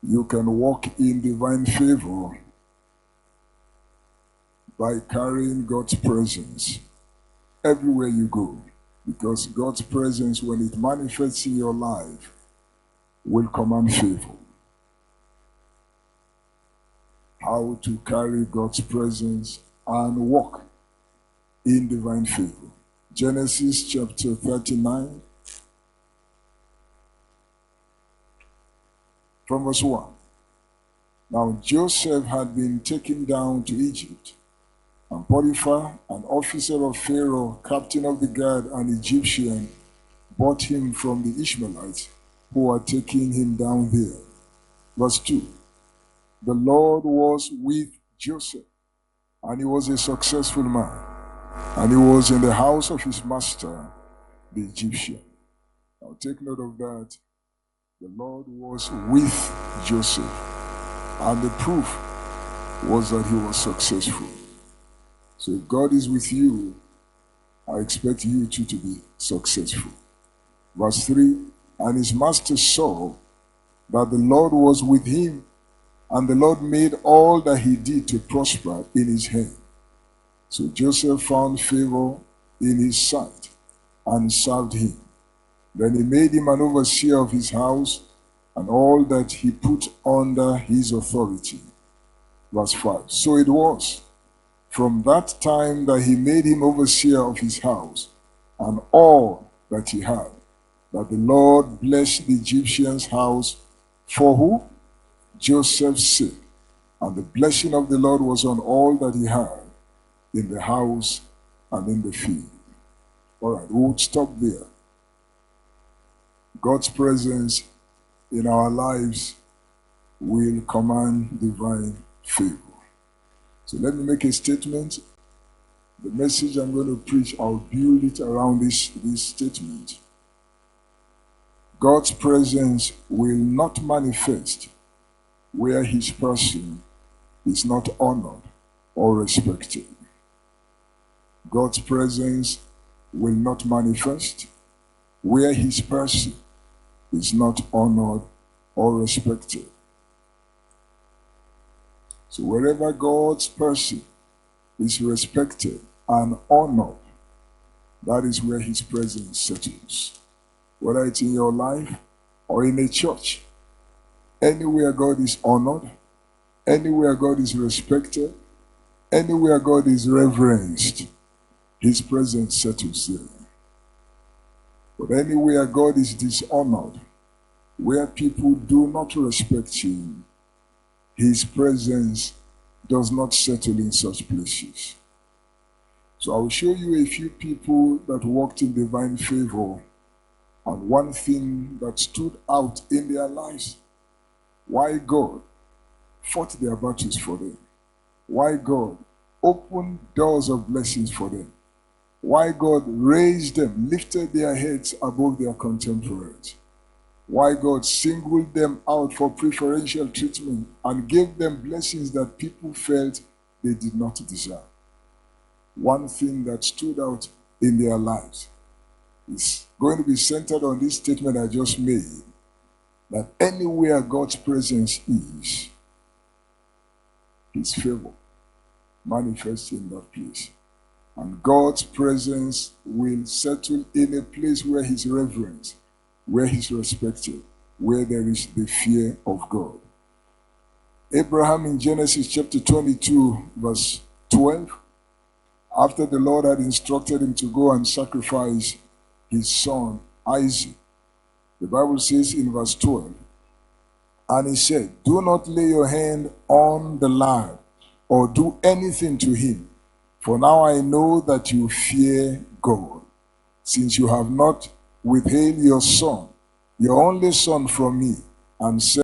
You can walk in divine favor by carrying God's presence everywhere you go, because God's presence, when it manifests in your life, will command favor. How to carry God's presence and walk in divine favor. Genesis chapter 39, from verse 1. Now Joseph had been taken down to Egypt, and Potiphar, an officer of Pharaoh, captain of the guard, an Egyptian, bought him from the Ishmaelites who were taking him down there. Verse 2. The Lord was with Joseph, and he was a successful man, and he was in the house of his master, the Egyptian. Now take note of that. The Lord was with Joseph, and the proof was that he was successful. So if God is with you, I expect you too to be successful. Verse 3, and his master saw that the Lord was with him, and the Lord made all that he did to prosper in his hand. So Joseph found favor in his sight and served him. Then he made him an overseer of his house and all that he put under his authority. Verse 5. So it was from that time that he made him overseer of his house and all that he had, that the Lord blessed the Egyptian's house for who? Joseph's sake. And the blessing of the Lord was on all that he had in the house and in the field. All right, we would stop there. God's presence in our lives will command divine favor. So let me make a statement. The message I'm going to preach, I'll build it around this statement. God's presence will not manifest where his person is not honored or respected. God's presence will not manifest where his person is not honored or respected. So wherever God's person is respected and honored, that is where his presence settles. Whether it's in your life or in a church, anywhere God is honored, anywhere God is respected, anywhere God is reverenced, his presence settles there. But anywhere God is dishonored, where people do not respect him, his presence does not settle in such places. So I will show you a few people that walked in divine favor, and one thing that stood out in their lives, why God fought their battles for them, why God opened doors of blessings for them, why God raised them, lifted their heads above their contemporaries, why God singled them out for preferential treatment and gave them blessings that people felt they did not deserve. One thing that stood out in their lives is going to be centered on this statement I just made, that anywhere God's presence is, his favor manifests in that place. And God's presence will settle in a place where he's reverenced, where he's respected, where there is the fear of God. Abraham in Genesis chapter 22, verse 12, after the Lord had instructed him to go and sacrifice his son Isaac, the Bible says in verse 12, and he said, do not lay your hand on the lad or do anything to him, for now I know that you fear God, since you have not withheld your son, your only son, from me, and said,